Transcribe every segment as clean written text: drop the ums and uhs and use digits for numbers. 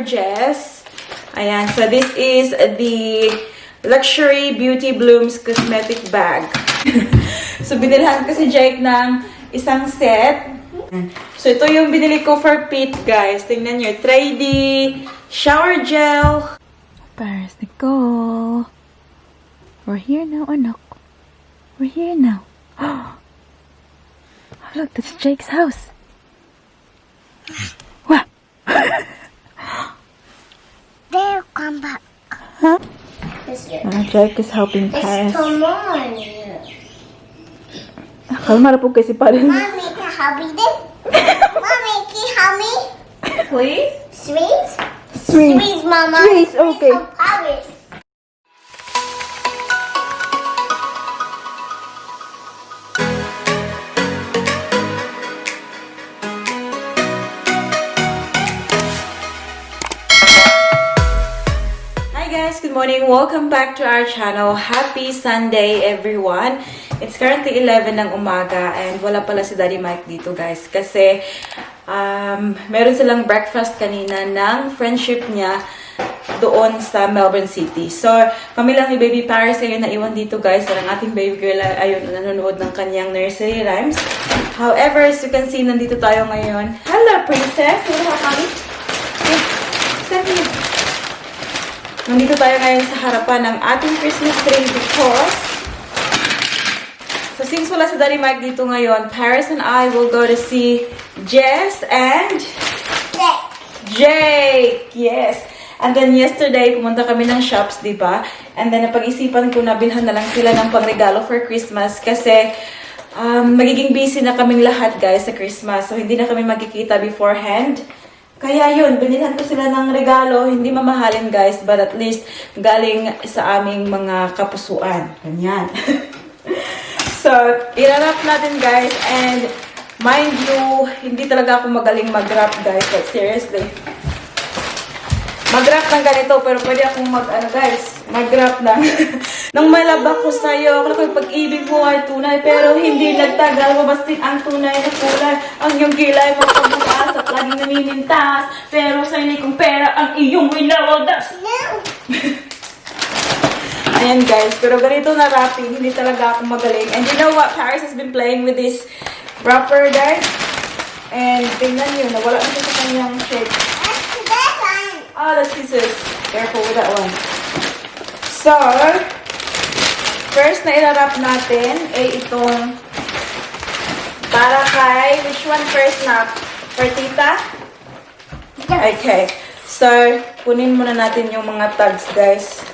Jess. Ayan, so this is the Luxury Beauty Blooms Cosmetic Bag. So, binilhan ko si Jake ng isang set. So, ito yung binili ko for Pete, guys. Tingnan nyo. 3D shower gel. Paris, Nicole. We're here now, anak. We're here now. Oh, look, that's Jake's house. Wow. They'll come back. Huh? Jake is helping Paris. Come on. Kalma na po kasi Paris. Mommy, can help me then? Mommy, can you help me? Please? Sweets? Sweet. Sweets, Mama. Sweets, okay. From Paris. Good morning, welcome back to our channel. Happy Sunday everyone. It's currently 11 ng umaga and wala pala si Daddy Mike dito guys kasi meron silang breakfast kanina ng friendship niya doon sa Melbourne City. So kami lang ni Baby Paris ayun naiwan dito guys. So ang ating baby girl ayun nanonood ng kanyang nursery rhymes. However, as you can see, nandito tayo ngayon. Hello princess, you want mommy? Stand here. Nandito tayo ngayon sa harapan ng ating Christmas tree because so since wala si Daddy Mike dito ngayon, Paris and I will go to see Jess and Jake. Yes. And then yesterday, pumunta kami ng shops, di ba? And then napag-isipan ko na bilhan na lang sila ng pangregalo for Christmas kasi magiging busy na kaming lahat guys sa Christmas. So hindi na kami magkikita beforehand. Kaya yun, binilhan ko sila ng regalo, hindi mamahalin guys, but at least galing sa aming mga kapusuan. Ganyan. So, i-wrap natin guys, and mind you, hindi talaga ako magaling mag-wrap guys, but seriously. Mag-wrap ng ganito, pero pwede akong mag-wrap ng nang malabak ko sa'yo, ako pag-ibig mo ay tunay, pero hindi nagtagal, mabastin ang tunay na kulay. Ang iyong kilay mo pagbukas at laging namimintas, pero sa hindi kong pera ang iyong winawagas. No. Ayan guys, pero ganito na wrapping, hindi talaga ako magaling. And you know what, Paris has been playing with this wrapper guys. And tingnan nyo, nawala na siya sa kanyang shape. Oh, that's scissors. Careful with that one. So, first na ilarap natin ay itong para kay, which one first na? For tita? Okay. So, kunin muna natin yung mga tags, guys.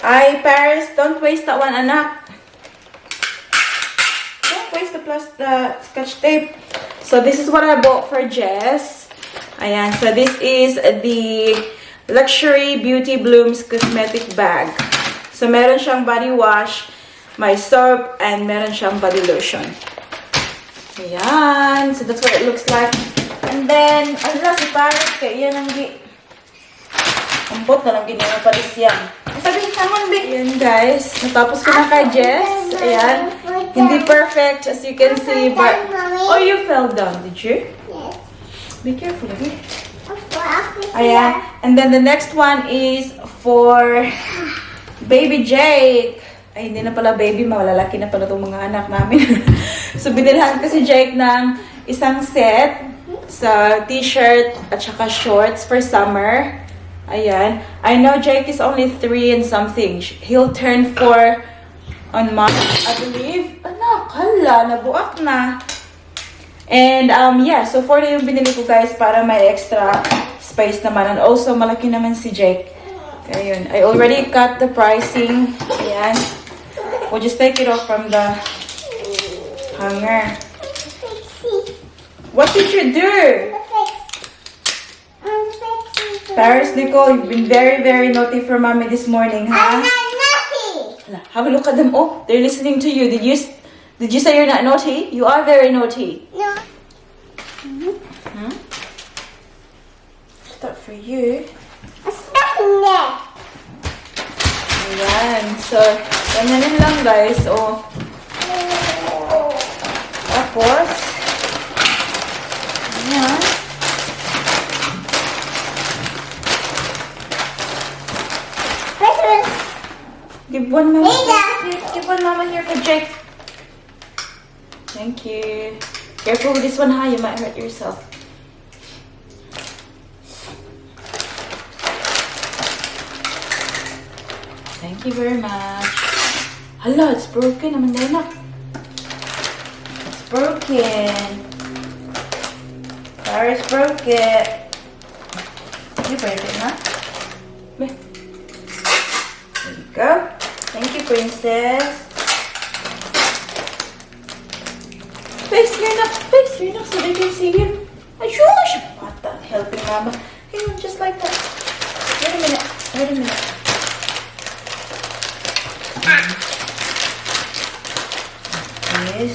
Ay, Paris, don't waste that one, anak. Don't waste the scotch tape. So, this is what I bought for Jess. Ayan, so this is the Luxury Beauty Blooms Cosmetic Bag. So, meron siyang body wash, may soap, and meron siyang body lotion. Ayan, so that's what it looks like. And then, ala, si Paris, kaya yan ang ambot na lang ganyan pa rin siyang. Sabi, hangon, Vic. Ayan, guys, natapos ko na kay Jess. Ayan, hindi perfect, as you can see, but... Oh, you fell down, did you? Be careful, okay? Ayan. And then the next one is for Baby Jake. Ay, hindi na pala baby, malalaki na pala itong mga anak namin. So, binilhan ko si Jake ng isang set sa t-shirt at saka shorts for summer. Ayan. I know Jake is only 3 and something. He'll turn 4 on March, I believe. Anak, hala, nabuak na. And, yeah, so 4 na yung binili ko, guys, para may extra space naman. And also, malaki naman si Jake. Ayun. I already cut the pricing. Ayan. We'll just take it off from the hanger. What did you do? Paris, Nicole, you've been very, very naughty for mommy this morning, huh? I'm not naughty. Have a look at them. Oh, they're listening to you. Did you say you're not naughty? You are very naughty. No. Hmm? Start for you. There's nothing there. Ayan. So, ganyanin lang guys. Oh. Tapos, ayan. Give one mama. Here. Give one mama here for Jake. Thank you. Careful with this one, ha? You might hurt yourself. Thank you very much. Hala, it's broken. Naman na. It's broken. Sorry, it's broken. You break it, huh? There you go. Thank you, princess. Face your neck, so they can see you. Ayush! What the helping mama? Hang on, just like that. Wait a minute. Yes.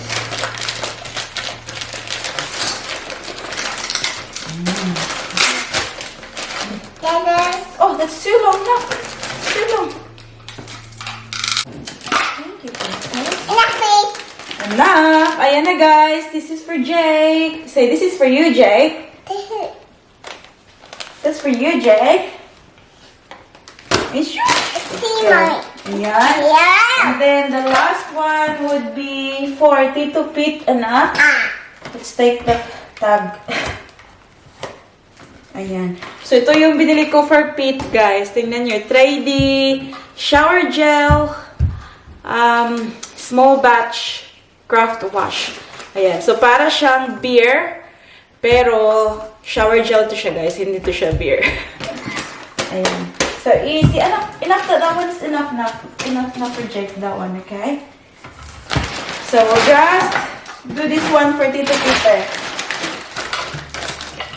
Oh, that's too long now. Too long. Thank you, princess. Enough! Ayan na guys, this is for Jake. Say, this is for you, Jake. That's for you, Jake. Ayan. And then the last one would be for Tito Pete, anak. Let's take the tag. Ayan. So, ito yung binili ko for Pete, guys. Tingnan nyo. 3D shower gel, small batch craft wash. Ayan. So, para siyang beer, pero shower gel to siya, guys. Hindi to siya beer. Ayan. So, easy. Enough that one is enough na. Enough na for Jake, that one, okay? So, we'll just do this one for Tito Peter.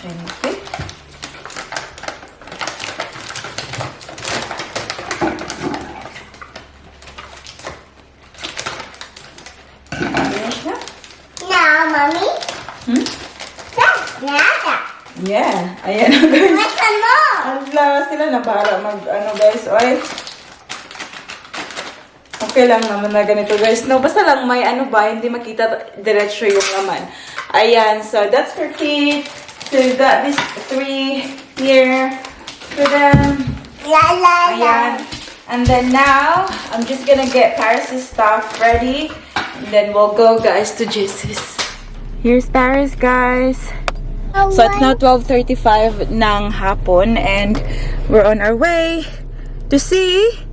Okay. Finish na? No, mommy. Yeah. Ayan na, guys. What's the more? Ang lawas sila na para guys, oy. Okay lang naman na ganito, guys. No, basta lang may hindi makita diretso yung laman. Ayan, so that's for Pete. So we got these 3 here for them. Ayan. And then now, I'm just gonna get Paris' stuff ready. And then we'll go, guys, to Jesse's. Here's Paris, guys. So it's now 12:35 ng hapon and we're on our way to see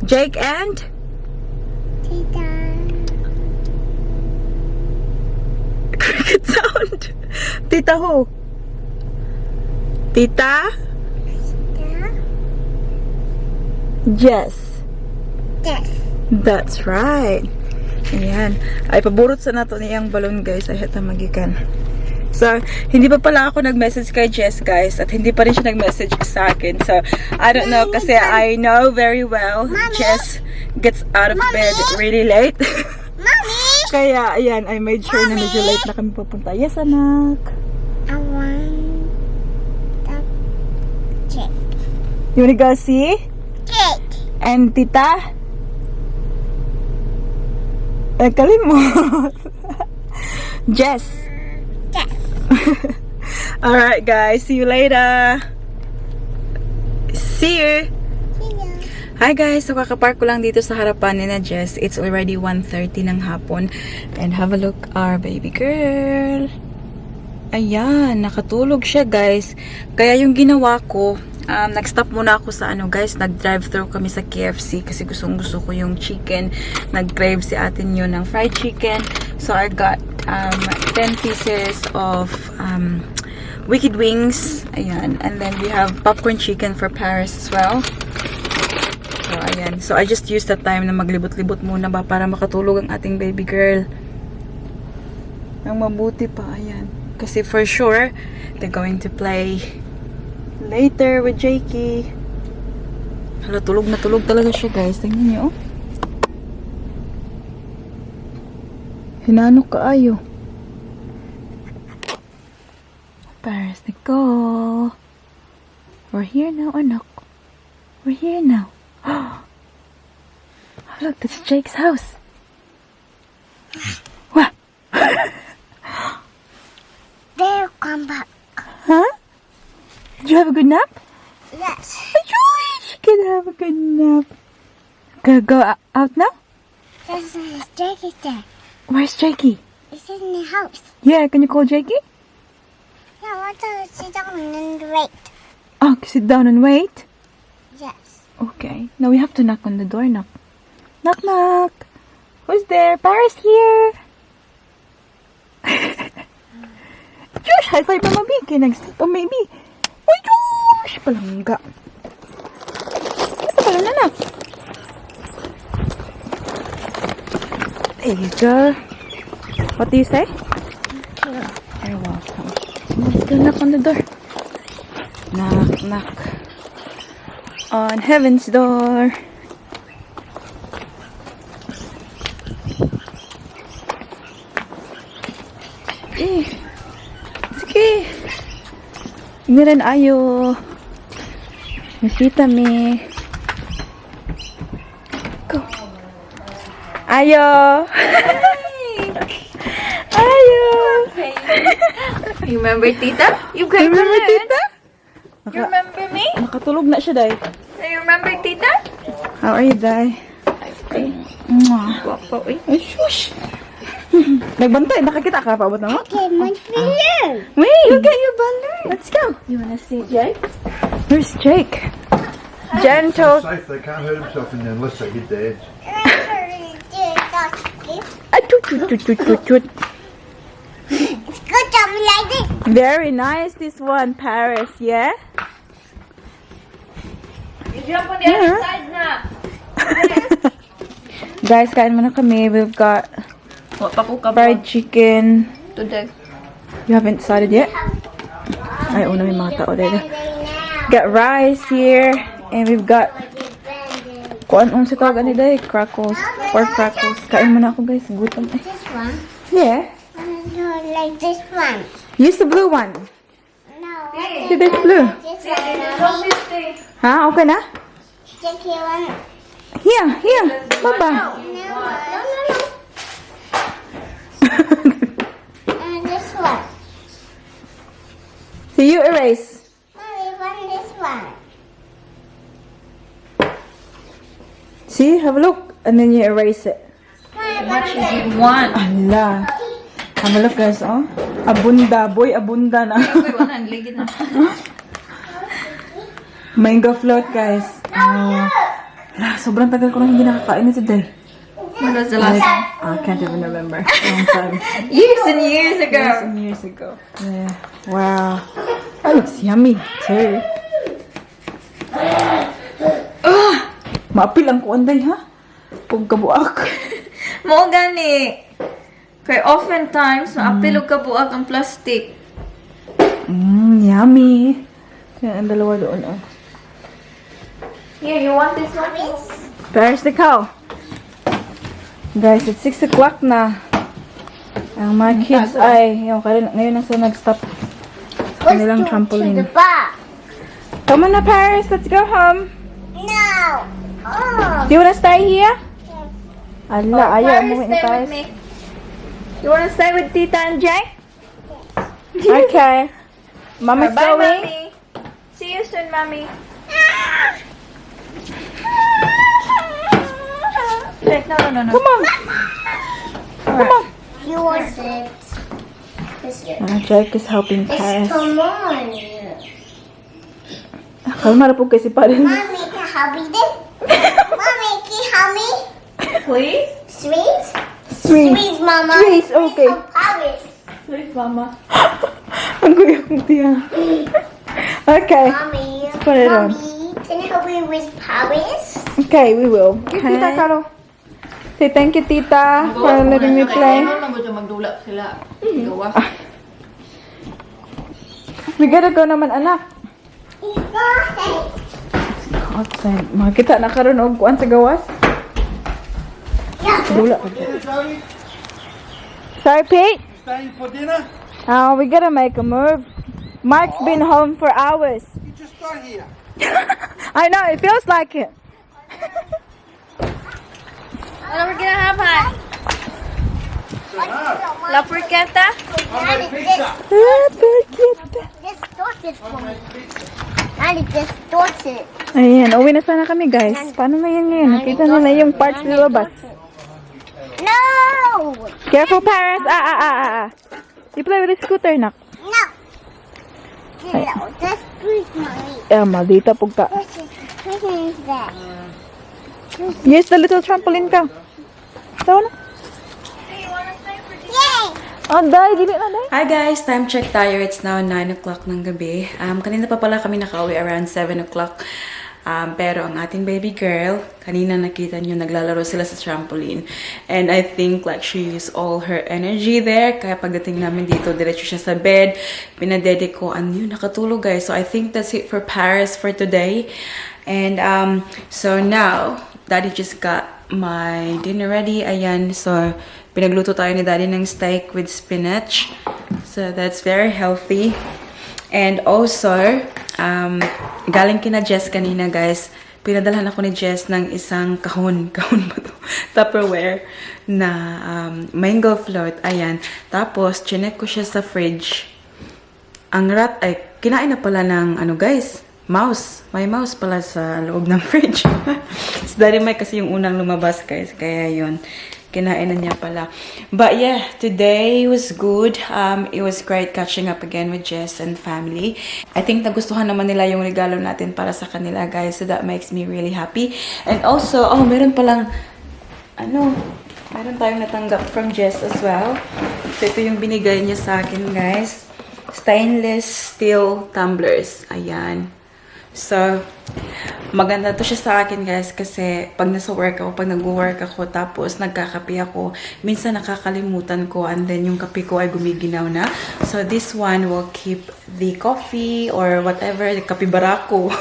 Jake and Tita. cricket sound. Tita who? Tita? Yes. That's right. Ayan. Ay, paborot sa nato niyang balon, guys. Ay, hata magikan. So, hindi pa pala ako nag-message kay Jess, guys. At hindi pa rin siya nag-message sa akin. So, I don't know. Kasi I know very well Jess gets out of bed really late. Mommy! Kaya, ayan. I made sure na medyo late na kami pupunta. Yes, anak. I want the cake. You wanna go see? Cake. And tita? Kalimot. Jess. Alright, guys. See you later. See you. Hi, guys. So, kakapark ko lang dito sa harapan ni na Jess. It's already 1:30 ng hapon. And have a look, our baby girl. Ayan, nakatulog siya, guys. Kaya yung ginawa ko, nag-stop muna ako sa guys, nag-drive-thru kami sa KFC kasi gustong-gusto ko yung chicken. Nag-crave si atin yun ng fried chicken. So, I got 10 pieces of wicked wings. Ayan. And then we have popcorn chicken for Paris as well. So, ayan. So, I just used that time na maglibot-libot muna ba para makatulog ang ating baby girl. Ang mabuti pa. Ayan. Kasi for sure, they're going to play later with Jakey. Hala, tulog na tulog talaga siya, guys. Tingnan niyo, oh. Hinanok kaayo. Paris, Nicole. We're here now, anak. We're here now. Oh, look, that's Jake's house. What? They'll come back. Huh? Did you have a good nap? Yes. Enjoy! You can have a good nap. Gonna go out now? There's a jacket there. Where's Jakey? It's in the house. Yeah, can you call Jakey? Yeah, I want to sit down and wait. Oh, sit down and wait. Yes. Okay. Now we have to knock on the door. Knock. Knock, knock. Who's there? Paris here. Josh, high five Mama B. Okay, next step pa maybe. Uy, Josh! Palangga. Ito pala na na. There you go. What do you say? You're welcome. Let's go knock on the door. Knock, knock. On heaven's door. Sige. Ini rin ayo. Masita me. Go. Ayo. Ayo. You remember Tita? You can Remember tita? You remember me? Nakatulog na siya, day. Do you remember Tita? How are you, day? Mwah. Guwapo, eh. Ay, shush. Nagbantay, nakakita ka pa ba naman? Okay, my balloon. Wait, you get your balloon. Let's go. You wanna see Jake? Where's Jake? Jen It's told... safe, they can't hurt themselves in there unless they hit the edge. Ah, toot, toot, toot, toot, toot, toot. Good job, lady. Very nice, this one, Paris, yeah? You jump on the Yeah. other side na. Guys, kain muna kami. We've got What pa ko ka ba? fried chicken. Today. You haven't decided yet? Ay, una may mga tao dito. Got rice here. And we've got... Kuan ang sa tawagan nila eh. Crackles. Pork crackles. Kain muna ako, guys. Gutom eh. This one. Yeah. I don't like this one. Use the blue one. No, See, there's blue. this one. Ha? Okay na? Jackie one. Here, here. Baba. No. And this one. So you erase. Mommy, want this one. See? Have a look. And then you erase it. Mommy, Much as you want. Ala. Have a look, guys, oh. Abunda. Boy, abunda na. Okay, wala. Ligid na. Mango float, guys. Oh. Ala, sobrang tagal ko na hindi nakakain ito today. When was the last time? I can't even remember. Long time. Years and years ago. Years and years ago. Yeah. Wow. That looks yummy, too. Maapil ang kuanday, ha? Pagkabuak. Mo gani. Kay oftentimes, maapilog ka buak ang plastic. Yummy. Kaya ang dalawa doon, oh. Here, you want this one? There's the cow. Guys, it's 6 o'clock na. Ang mga kids ay, yung ngayon na sila nag-stop sa kanilang trampoline. Bar. Come on na, Paris. Let's go home. No. Oh. Do you wanna stay here? Ala, ayaw Paris, mo ni stay with Paris. me. You wanna stay with Tita and Jay? Okay. Mama's Bye, going. Mommy. See you soon, Mommy. Wait, no. Come on. Come on. You want it? Jake is helping Paris. Come on. Kalma na po kasi pa rin. Mommy, can help me this? Mommy, can you help me? Please? Sweet? Sweet. Sweet, Mama. Sweet, okay. From Paris. Please, Mama. Ang kuya kong tiya. Okay. Mommy. put it on. Mommy, can you help me with Paris? Okay, we will. Okay. Tita Caro. Say thank you, Tita, for letting me play. magdulap sila. Gawa. We gotta go naman, anak. It's birthday. Outside. Makita na karon og kuan sa gawas. Yeah. Dula ka. Sorry, Pete. Staying for dinner? Oh, we gotta make a move. Mark's been home for hours. You just got here. I know, it feels like it. Ano we're gonna have, hon? La porchetta? I made pizza. Ah, forget that. This torch is for me. Pizza. I Mommy just touched it. Ayan, uwi na sana kami guys. Paano na yan ngayon? Nakita nila yung parts nilabas. No! Careful, Paris! You play with the scooter, nak. No! No, just squeeze, Mommy. Maldita pugta. This is that. Use the little trampoline ka. Tawa na. Yay! Oh, dahil, dili na dahil. Hi guys! Time check tayo. It's now 9 o'clock ng gabi. Kanina pa pala kami nakauwi around 7 o'clock. Pero ang ating baby girl, kanina nakita nyo, naglalaro sila sa trampoline. And I think like she used all her energy there. Kaya pagdating namin dito, diretso siya sa bed. Pinadede ko, yun, nakatulog guys. So I think that's it for Paris for today. And so now, Daddy just got my dinner ready. Ayan, so pinagluto tayo ni Daddy ng steak with spinach. So that's very healthy. And also, galing kina Jess kanina guys, pinadalhan ako ni Jess ng isang kahon ba to? Tupperware na mango float. Ayan. Tapos, chinek ko siya sa fridge. Ang rat ay, kinain na pala ng guys, mouse. May mouse pala sa loob ng fridge. So, Daddy Mike kasi yung unang lumabas guys. Kaya yun, kinain na niya pala. But yeah, today was good. It was great catching up again with Jess and family. I think nagustuhan naman nila yung regalo natin para sa kanila guys. So that makes me really happy. And also, meron palang, meron tayong natanggap from Jess as well. So ito yung binigay niya sa akin guys. Stainless steel tumblers. Ayan. So, maganda to siya sa akin guys kasi pag nasa work ako, pag nag-work ako tapos nagkakape ako, minsan nakakalimutan ko and then yung kape ko ay gumiginaw na. So, this one will keep the coffee or whatever, the kape barako.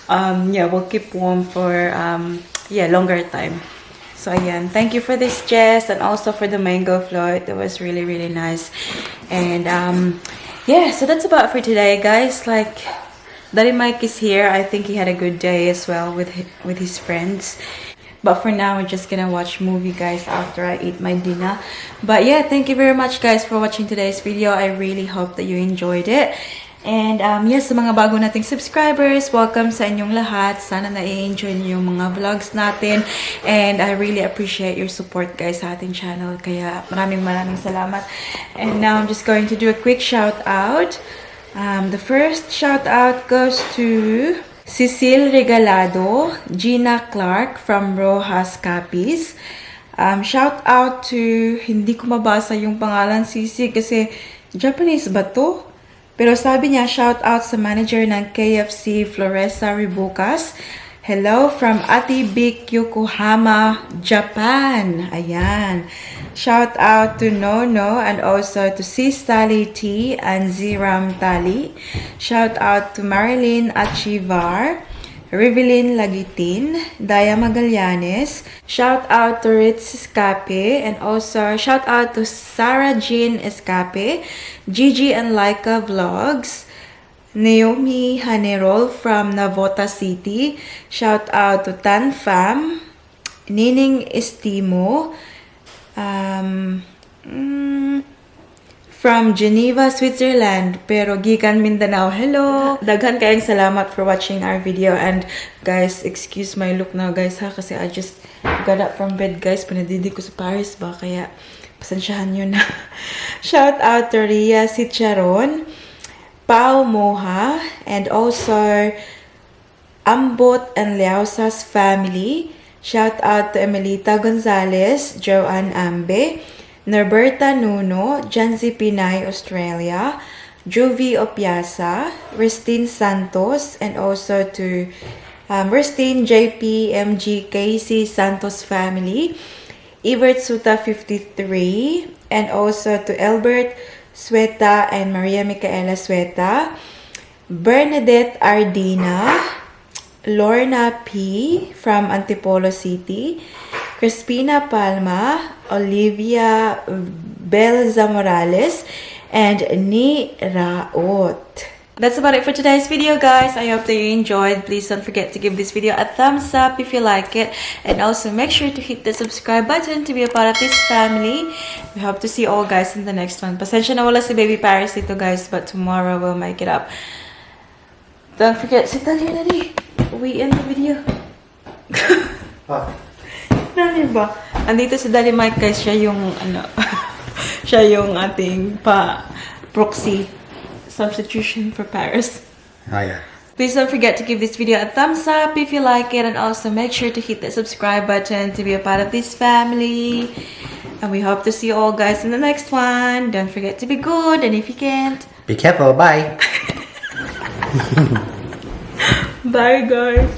Will keep warm for, longer time. So, ayan. Thank you for this, Jess, and also for the mango float. It was really, really nice. And, so that's about it for today, guys. Like, Daddy Mike is here. I think he had a good day as well with his friends. But for now, we're just gonna watch movie, guys, after I eat my dinner. But yeah, thank you very much, guys, for watching today's video. I really hope that you enjoyed it. And yes, sa mga bago nating subscribers, welcome sa inyong lahat. Sana na-enjoy niyo yung mga vlogs natin. And I really appreciate your support, guys, sa ating channel. Kaya maraming salamat. And now I'm just going to do a quick shout out. The first shout out goes to Cecile Regalado, Gina Clark from Rojas Capiz. Shout out to, hindi ko mabasa yung pangalan Sisi kasi Japanese ba to? Pero sabi niya, shout out sa manager ng KFC Floresa Ribucas. Hello from Ati Big Yokohama, Japan. Ayan. Shout out to Nono and also to Sis Tali T and Ziram Tali. Shout out to Marilyn Achivar, Rivelin Lagitin, Daya Magallanes. Shout out to Ritz Escape and also shout out to Sarah Jean Escape, Gigi and Laika Vlogs, Naomi Hanerol from Navota City. Shout out to Tan Fam, Nining Estimo, from Geneva, Switzerland, pero gikan Mindanao. Hello! Daghan kayong salamat for watching our video. And guys, excuse my look now guys ha, kasi I just got up from bed guys. Pinadidi ko sa Paris ba, kaya pasensyahan nyo na. Shout out to Ria Sicharon, Pao Moha, and also Ambot and Liausas family. Shout out to Emelita Gonzalez, Joanne Ambe, Norberta Nuno, Janzi Pinay, Australia, Jovey Opiasa, Restine Santos, and also to Restine JP MG Casey Santos family, Evert Suta 53, and also to Albert Sueta and Maria Micaela Sueta, Bernadette Ardina, Lorna P. from Antipolo City, Crispina Palma, Olivia Belza Morales, and Ni Raot. That's about it for today's video, guys. I hope that you enjoyed. Please don't forget to give this video a thumbs up if you like it. And also make sure to hit the subscribe button to be a part of this family. We hope to see you all guys in the next one. Pasensya na wala si Baby Paris dito, guys, but tomorrow we'll make it up. Don't forget, sit down here, Daddy. We end the video. Nani ba? Andito si Daddy Mike guys, siya yung siya yung ating proxy substitution for Paris. Oh yeah. Please don't forget to give this video a thumbs up if you like it, and also make sure to hit the subscribe button to be a part of this family. And we hope to see you all guys in the next one. Don't forget to be good, and if you can't, Be careful. Bye. bye guys.